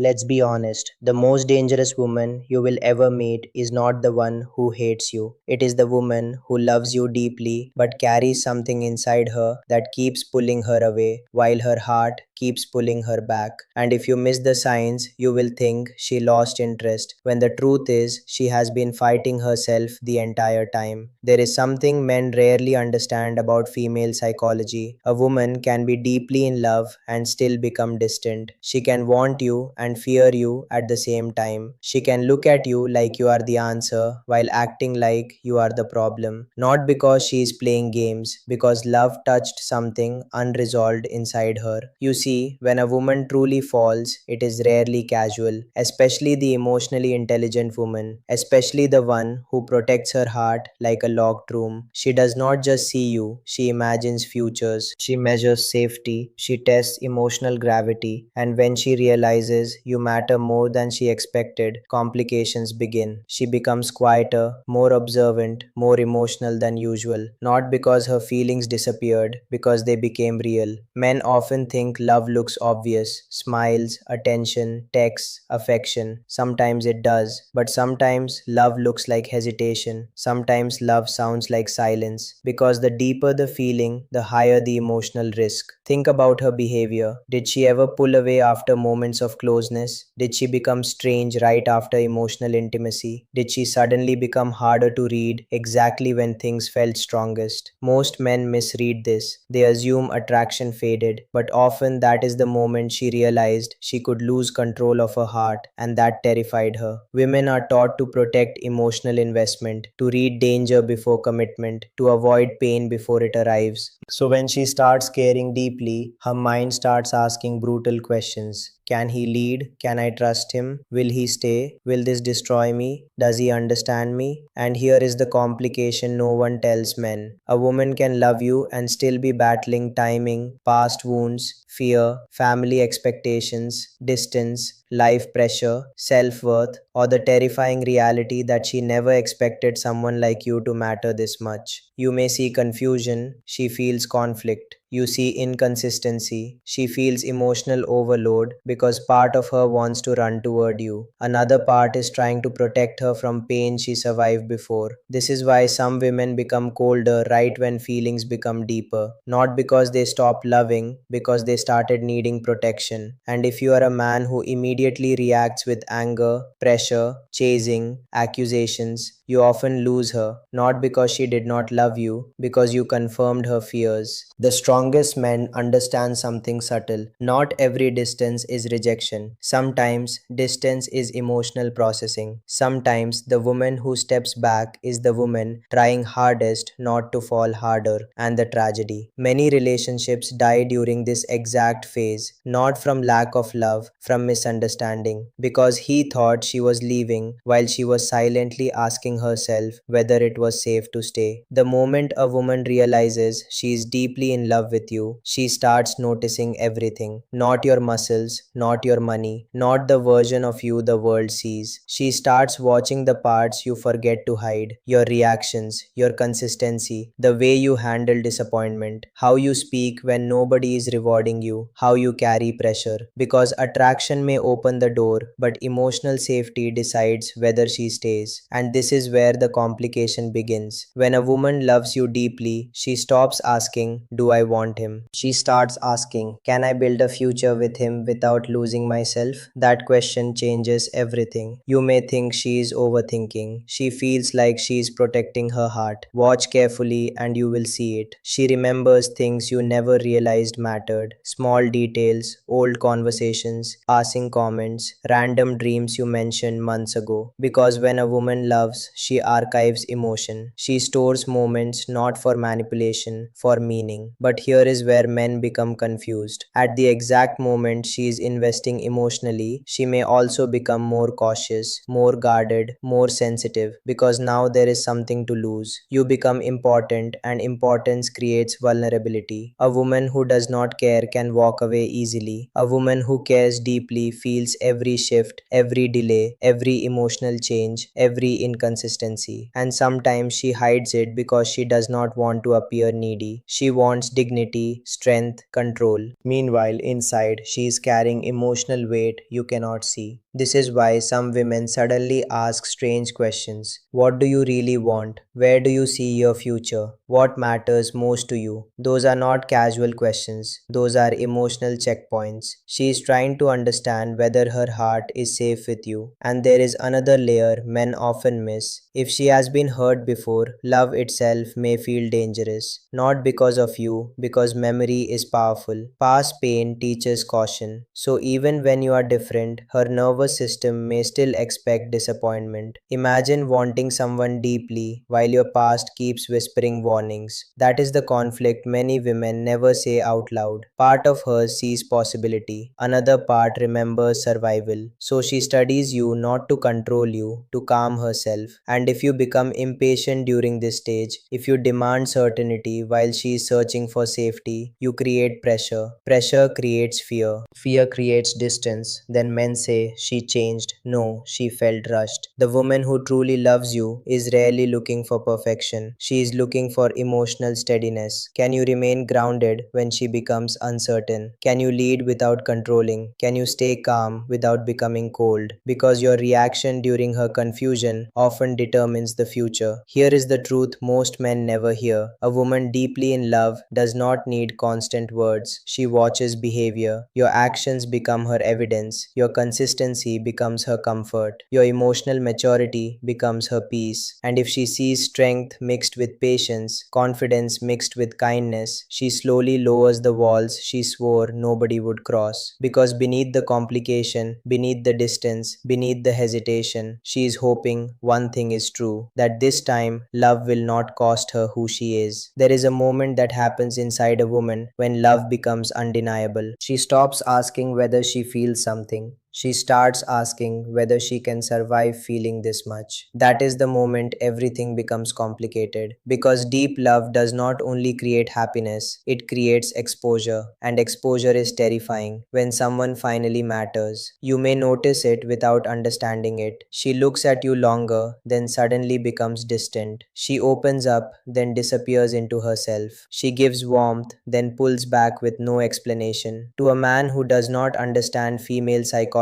Let's be honest, the most dangerous woman you will ever meet is not the one who hates you. It is the woman who loves you deeply but carries something inside her that keeps pulling her away while her heart keeps pulling her back. And if you miss the signs, you will think she lost interest, when the truth is she has been fighting herself the entire time. There is something men rarely understand about female psychology. A woman can be deeply in love and still become distant. She can want you and fear you at the same time. She can look at you like you are the answer while acting like you are the problem. Not because she is playing games, because love touched something unresolved inside her. You see, when a woman truly falls, it is rarely casual, especially the emotionally intelligent woman, especially the one who protects her heart like a locked room. She does not just see you, she imagines futures, she measures safety, she tests emotional gravity, and when she realizes you matter more than she expected, complications begin. She becomes quieter, more observant, more emotional than usual, not because her feelings disappeared, because they became real. Men often think love looks obvious: smiles, attention, texts, affection. Sometimes it does, but sometimes love looks like hesitation. Sometimes love sounds like silence, because the deeper the feeling, the higher the emotional risk. Think about her behavior. Did she ever pull away after moments of closeness? Did she become strange right after emotional intimacy? Did she suddenly become harder to read exactly when things felt strongest? Most men misread this. They assume attraction faded, but often that is the moment she realized she could lose control of her heart, and that terrified her. Women are taught to protect emotional investment, to read danger before commitment, to avoid pain before it arrives. So when she starts caring deeply, her mind starts asking brutal questions. Can he lead? Can I trust him? Will he stay? Will this destroy me? Does he understand me? And here is the complication no one tells men. A woman can love you and still be battling timing, past wounds, fear, family expectations, distance, life pressure, self worth, or the terrifying reality that she never expected someone like you to matter this much. You may see confusion, she feels conflict. You see inconsistency, she feels emotional overload because part of her wants to run toward you. Another part is trying to protect her from pain she survived before. This is why some women become colder right when feelings become deeper. Not because they stop loving, because they started needing protection. And if you are a man who immediately reacts with anger, pressure, chasing, accusations, you often lose her, not because she did not love you, because you confirmed her fears. The strongest men understand something subtle. Not every distance is rejection. Sometimes distance is emotional processing. Sometimes the woman who steps back is the woman trying hardest not to fall harder. And the tragedy: many relationships die during this exact phase, not from lack of love, from misunderstanding, because he thought she was leaving while she was silently asking herself whether it was safe to stay. The moment a woman realizes she is deeply in love with you, she starts noticing everything: not your muscles, not your money, not the version of you the world sees. She starts watching the parts you forget to hide: your reactions, your consistency, the way you handle disappointment, how you speak when nobody is rewarding you, how you carry pressure. Because attraction may open the door, but emotional safety decides whether she stays. And this is where the complication begins. When a woman loves you deeply, she stops asking, "Do I want him?" She starts asking, "Can I build a future with him without losing myself?" That question changes everything. You may think she is overthinking. She feels like she is protecting her heart. Watch carefully and you will see it. She remembers things you never realized mattered: small details, old conversations, passing comments, random dreams you mentioned months ago. Because when a woman loves, she archives emotion. She stores moments not for manipulation, for meaning. But here is where men become confused. At the exact moment she is investing emotionally, she may also become more cautious, more guarded, more sensitive, because now there is something to lose. You become important, and importance creates vulnerability. A woman who does not care can walk away easily. A woman who cares deeply feels every shift, every delay, every emotional change, every inconsistency. And sometimes she hides it because she does not want to appear needy. She wants dignity dignity, strength, control. Meanwhile, inside, she is carrying emotional weight you cannot see. This is why some women suddenly ask strange questions. What do you really want? Where do you see your future? What matters most to you? Those are not casual questions, those are emotional checkpoints. She is trying to understand whether her heart is safe with you. And there is another layer men often miss. If she has been hurt before, love itself may feel dangerous. Not because of you, because memory is powerful. Past pain teaches caution. So even when you are different, her nervous system may still expect disappointment. Imagine wanting someone deeply while your past keeps whispering warnings. That is the conflict many women never say out loud. Part of her sees possibility, another part remembers survival. So she studies you not to control you, to calm herself. And if you become impatient during this stage, if you demand certainty while she is searching for safety, you create pressure. Pressure creates fear. Fear creates distance. Then men say, she changed. No, she felt rushed. The woman who truly loves you is rarely looking for perfection. She is looking for emotional steadiness. Can you remain grounded when she becomes uncertain? Can you lead without controlling? Can you stay calm without becoming cold? Because your reaction during her confusion often determines the future. Here is the truth most men never hear. A woman deeply in love does not need constant words. She watches behavior. Your actions become her evidence. Your consistency becomes her comfort. Your emotional maturity becomes her peace. And if she sees strength mixed with patience, confidence mixed with kindness, she slowly lowers the walls she swore nobody would cross. Because beneath the complication, beneath the distance, beneath the hesitation, she is hoping one thing is true, that this time love will not cost her who she is. There is a moment that happens inside a woman when love becomes undeniable. She stops asking whether she feels something. She starts asking whether she can survive feeling this much. That is the moment everything becomes complicated. Because deep love does not only create happiness, it creates exposure. And exposure is terrifying when someone finally matters. You may notice it without understanding it. She looks at you longer, then suddenly becomes distant. She opens up, then disappears into herself. She gives warmth, then pulls back with no explanation. To a man who does not understand female psychology,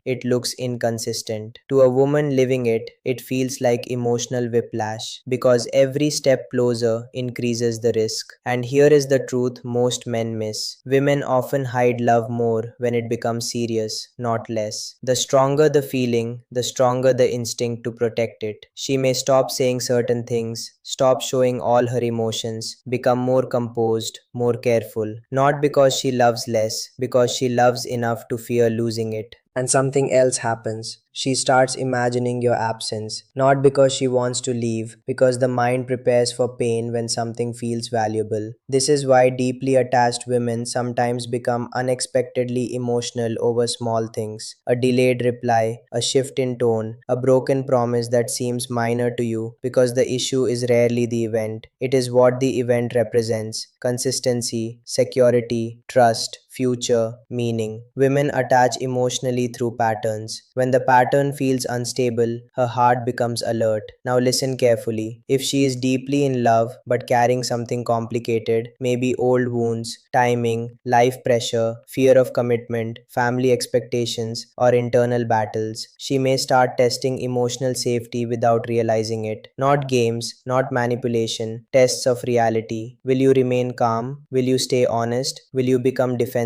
it looks inconsistent. To a woman living it, it feels like emotional whiplash because every step closer increases the risk. And here is the truth most men miss. Women often hide love more when it becomes serious, not less. The stronger the feeling, the stronger the instinct to protect it. She may stop saying certain things, stop showing all her emotions, become more composed, more careful. Not because she loves less, because she loves enough to fear losing it. And something else happens. She starts imagining your absence, not because she wants to leave, because the mind prepares for pain when something feels valuable. This is why deeply attached women sometimes become unexpectedly emotional over small things. A delayed reply, a shift in tone, a broken promise that seems minor to you, because the issue is rarely the event. It is what the event represents: consistency, security, trust, future, meaning. Women attach emotionally through patterns. When the pattern feels unstable, her heart becomes alert. Now listen carefully. If she is deeply in love but carrying something complicated, maybe old wounds, timing, life pressure, fear of commitment, family expectations, or internal battles, she may start testing emotional safety without realizing it. Not games, not manipulation, tests of reality. Will you remain calm? Will you stay honest? Will you become defensive?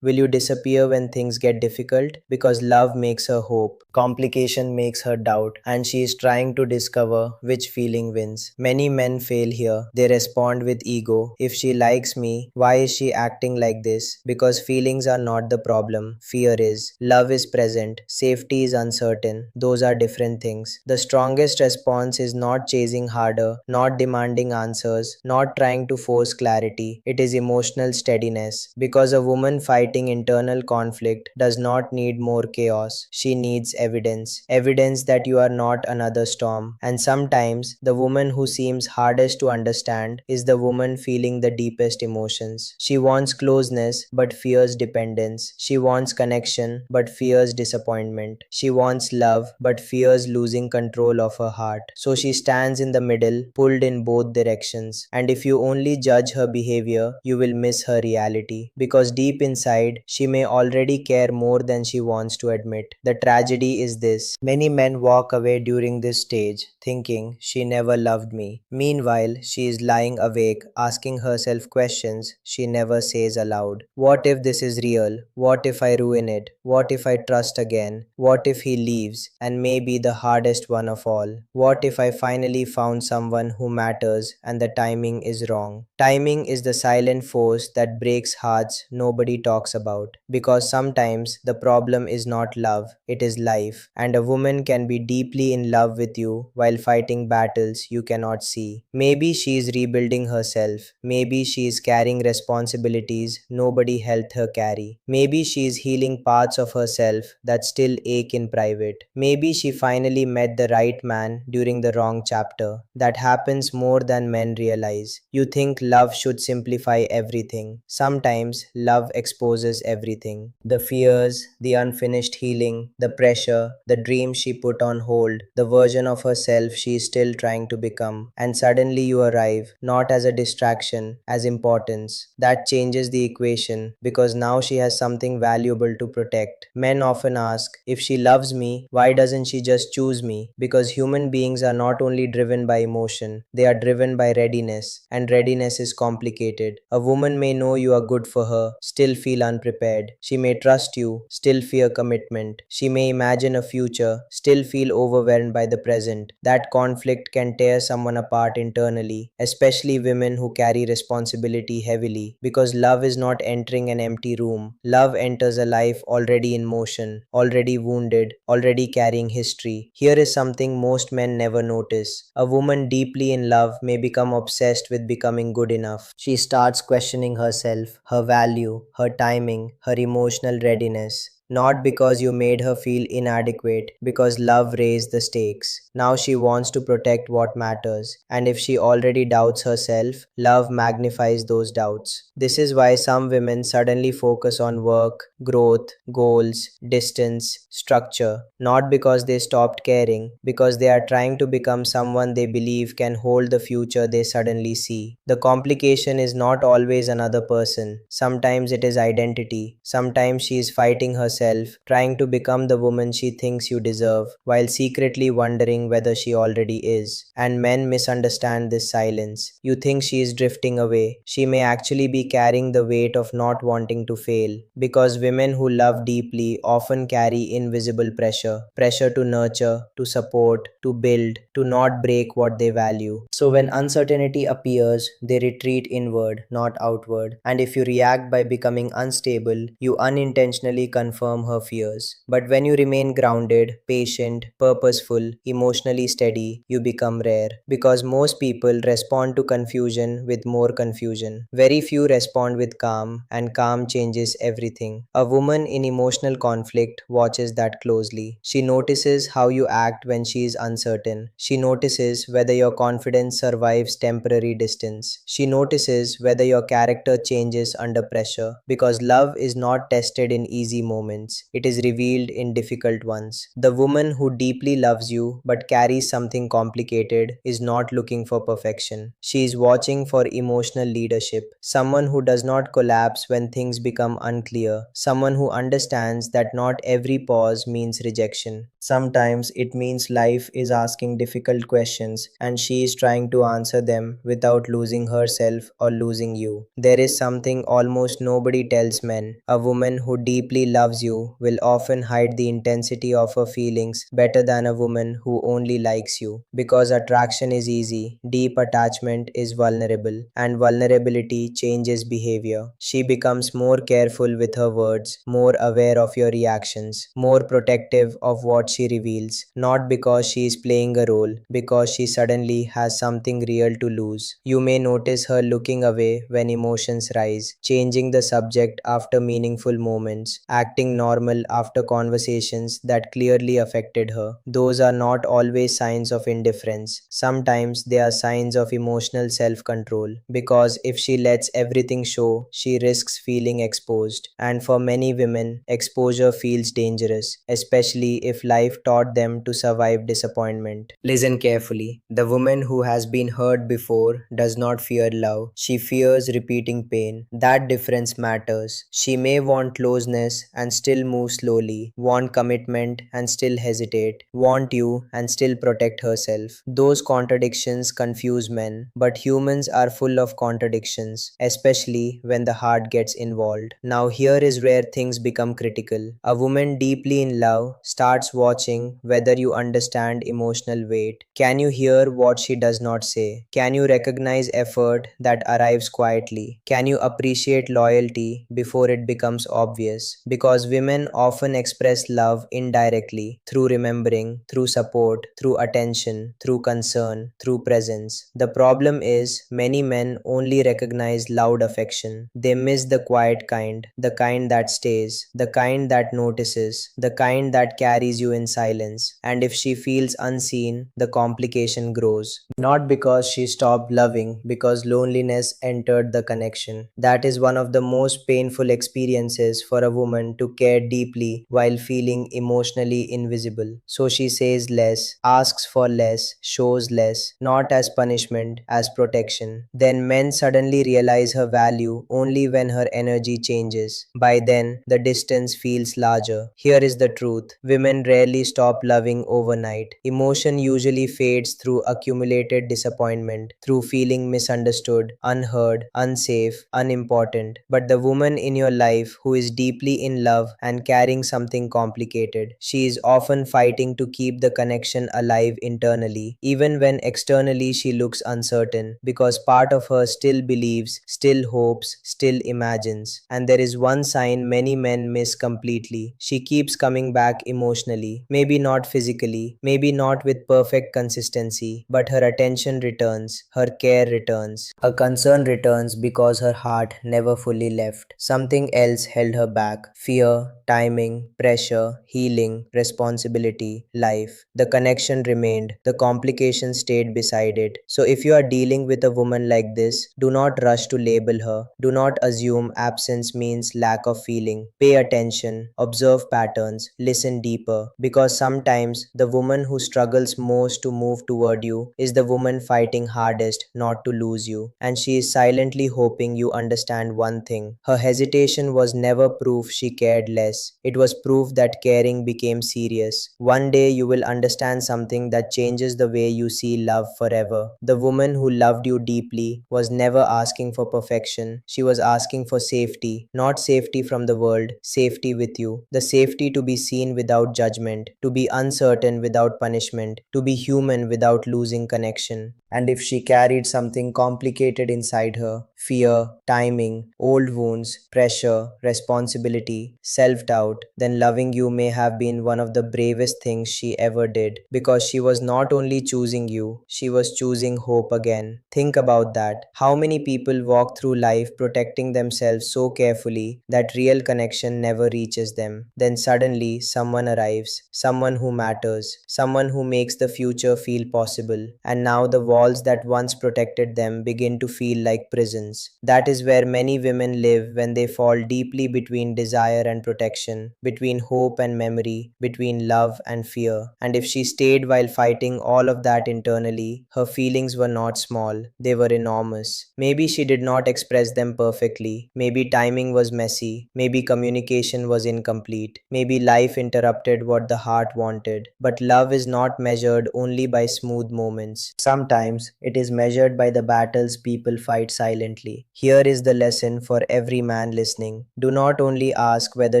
Will you disappear when things get difficult? Because love makes her hope, complication makes her doubt, and she is trying to discover which feeling wins. Many men fail here. They respond with ego. If she likes me, why is she acting like this? Because feelings are not the problem, fear is. Love is present, safety is uncertain. Those are different things. The strongest response is not chasing harder, not demanding answers, not trying to force clarity. It is emotional steadiness. Because a woman fighting internal conflict does not need more chaos. She needs evidence. Evidence that you are not another storm. And sometimes the woman who seems hardest to understand is the woman feeling the deepest emotions. She wants closeness but fears dependence. She wants connection but fears disappointment. She wants love but fears losing control of her heart. So she stands in the middle, pulled in both directions. And if you only judge her behavior, you will miss her reality. Because deep inside, she may already care more than she wants to admit. The tragedy is this: many men walk away during this stage, thinking she never loved me. Meanwhile, she is lying awake, asking herself questions she never says aloud. What if this is real? What if I ruin it? What if I trust again? What if he leaves? And maybe the hardest one of all, what if I finally found someone who matters and the timing is wrong? Timing is the silent force that breaks hearts nobody talks about. Because sometimes the problem is not love, it is life. And a woman can be deeply in love with you while fighting battles you cannot see. Maybe she is rebuilding herself. Maybe she is carrying responsibilities nobody helped her carry. Maybe she is healing parts of herself that still ache in private. Maybe she finally met the right man during the wrong chapter. That happens more than men realize. You think love should simplify everything. Sometimes love exposes everything: the fears, the unfinished healing, the pressure, the dreams she put on hold, the version of herself she is still trying to become. And suddenly you arrive, not as a distraction, as importance. That changes the equation because now she has something valuable to protect. Men often ask, if she loves me, why doesn't she just choose me? Because human beings are not only driven by emotion, they are driven by readiness, and readiness is complicated. A woman may know you are good for her, still feel unprepared. She may trust you, still fear commitment. She may imagine a future, still feel overwhelmed by the present. That conflict can tear someone apart internally, especially women who carry responsibility heavily, because love is not entering an empty room. Love enters a life already in motion, already wounded, already carrying history. Here is something most men never notice. A woman deeply in love may become obsessed with becoming good enough. She starts questioning herself, her value, her timing, her emotional readiness. Not because you made her feel inadequate, because love raised the stakes. Now she wants to protect what matters, and if she already doubts herself, love magnifies those doubts. This is why some women suddenly focus on work, growth, goals, distance, structure, not because they stopped caring, because they are trying to become someone they believe can hold the future they suddenly see. The complication is not always another person. Sometimes it is identity. Sometimes she is fighting herself, trying to become the woman she thinks you deserve, while secretly wondering whether she already is. And men misunderstand this silence. You think she is drifting away. She may actually be carrying the weight of not wanting to fail. Because women who love deeply often carry invisible pressure: pressure to nurture, to support, to build, to not break what they value. So when uncertainty appears, they retreat inward, not outward. And if you react by becoming unstable, you unintentionally confirm her fears. But when you remain grounded, patient, purposeful, emotionally steady, you become rare. Because most people respond to confusion with more confusion. Very few respond with calm, and calm changes everything. A woman in emotional conflict watches that closely. She notices how you act when she is uncertain. She notices whether your confidence survives temporary distance. She notices whether your character changes under pressure. Because love is not tested in easy moments, it is revealed in difficult ones. The woman who deeply loves you but carries something complicated is not looking for perfection. She is watching for emotional leadership. Someone who does not collapse when things become unclear. Someone who understands that not every pause means rejection. Sometimes it means life is asking difficult questions and she is trying to answer them without losing herself or losing you. There is something almost nobody tells men. A woman who deeply loves you will often hide the intensity of her feelings better than a woman who only likes you. Because attraction is easy, deep attachment is vulnerable, and vulnerability changes behavior. She becomes more careful with her words, more aware of your reactions, more protective of what she reveals, not because she is playing a role, because she suddenly has something real to lose. You may notice her looking away when emotions rise, changing the subject after meaningful moments, acting feeling normal after conversations that clearly affected her. Those are not always signs of indifference. Sometimes they are signs of emotional self control. Because if she lets everything show, she risks feeling exposed. And for many women, exposure feels dangerous, especially if life taught them to survive disappointment. Listen carefully. The woman who has been hurt before does not fear love. She fears repeating pain. That difference matters. She may want closeness and still move slowly, want commitment and still hesitate, want you and still protect herself. Those contradictions confuse men, but humans are full of contradictions, especially when the heart gets involved. Now, here is where things become critical. A woman deeply in love starts watching whether you understand emotional weight. Can you hear what she does not say? Can you recognize effort that arrives quietly? Can you appreciate loyalty before it becomes obvious? Because women often express love indirectly through remembering, through support, through attention, through concern, through presence. The problem is many men only recognize loud affection. They miss the quiet kind, the kind that stays, the kind that notices, the kind that carries you in silence. And if she feels unseen, the complication grows. Not because she stopped loving, because loneliness entered the connection. That is one of the most painful experiences for a woman to care deeply while feeling emotionally invisible. So she says less, asks for less, shows less, not as punishment, as protection. Then men suddenly realize her value only when her energy changes. By then, the distance feels larger. Here is the truth: women rarely stop loving overnight. Emotion usually fades through accumulated disappointment, through feeling misunderstood, unheard, unsafe, unimportant. But the woman in your life who is deeply in love and carrying something complicated, she is often fighting to keep the connection alive internally, even when externally she looks uncertain, because part of her still believes, still hopes, still imagines. And there is one sign many men miss completely: she keeps coming back emotionally, maybe not physically, maybe not with perfect consistency, but her attention returns, her care returns, her concern returns because her heart never fully left. Something else held her back: fear, timing, pressure, healing, responsibility, life. The connection remained, the complication stayed beside it. So if you are dealing with a woman like this, do not rush to label her. Do not assume absence means lack of feeling. Pay attention, observe patterns, listen deeper, because sometimes the woman who struggles most to move toward you is the woman fighting hardest not to lose you. And she is silently hoping you understand one thing: her hesitation was never proof she cared less, it was proof that caring became serious. One day you will understand something that changes the way you see love forever. The woman who loved you deeply was never asking for perfection, she was asking for safety. Not safety from the world, safety with you. The safety to be seen without judgment, to be uncertain without punishment, to be human without losing connection. And if she carried something complicated inside her: fear, timing, old wounds, pressure, responsibility, self doubt, then loving you may have been one of the bravest things she ever did, because she was not only choosing you, she was choosing hope again. Think about that. How many people walk through life protecting themselves so carefully that real connection never reaches them? Then suddenly someone arrives, someone who matters, someone who makes the future feel possible, and now the walls that once protected them begin to feel like prisons. That is where many women live when they fall deeply between desire and protection, between hope and memory, between love and fear. And if she stayed while fighting all of that internally, her feelings were not small, they were enormous. Maybe she did not express them perfectly, maybe timing was messy, maybe communication was incomplete, maybe life interrupted what the heart wanted. But love is not measured only by smooth moments. Sometimes it is measured by the battles people fight silently. Here is the lesson for every man listening: do not only ask whether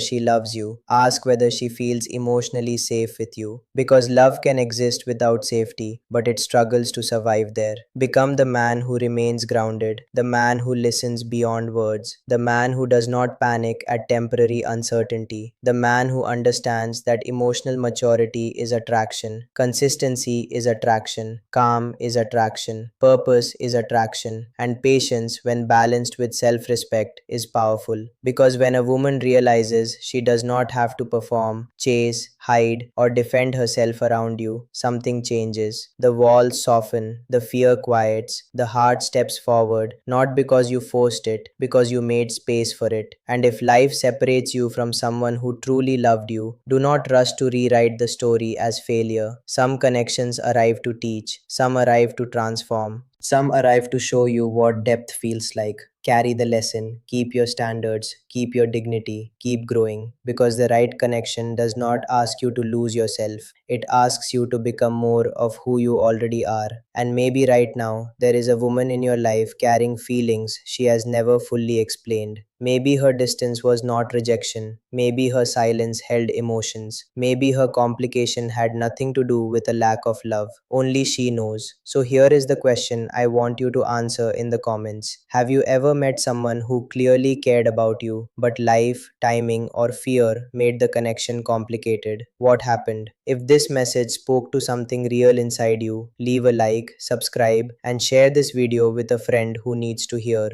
she loves you, ask whether she feels emotionally safe with you. Because love can exist without safety, but it struggles to survive there. Become the man who remains grounded, the man who listens beyond words, the man who does not panic at temporary uncertainty, the man who understands that emotional maturity is attraction, consistency is attraction, calm is attraction, purpose is attraction, and patience, when balanced with self respect, is powerful. Because when a woman realizes realizes she does not have to perform, chase, hide, or defend herself around you, something changes. The walls soften, the fear quiets, the heart steps forward, not because you forced it, because you made space for it. And if life separates you from someone who truly loved you, do not rush to rewrite the story as failure. Some connections arrive to teach, some arrive to transform, some arrive to show you what depth feels like. Carry the lesson, keep your standards, keep your dignity, keep growing. Because the right connection does not ask you to lose yourself, it asks you to become more of who you already are. And maybe right now, there is a woman in your life carrying feelings she has never fully explained. Maybe her distance was not rejection. Maybe her silence held emotions. Maybe her complication had nothing to do with a lack of love. Only she knows. So here is the question I want you to answer in the comments. Have you ever met someone who clearly cared about you, but life, timing, or fear made the connection complicated? What happened? If this message spoke to something real inside you, leave a like, subscribe, and share this video with a friend who needs to hear.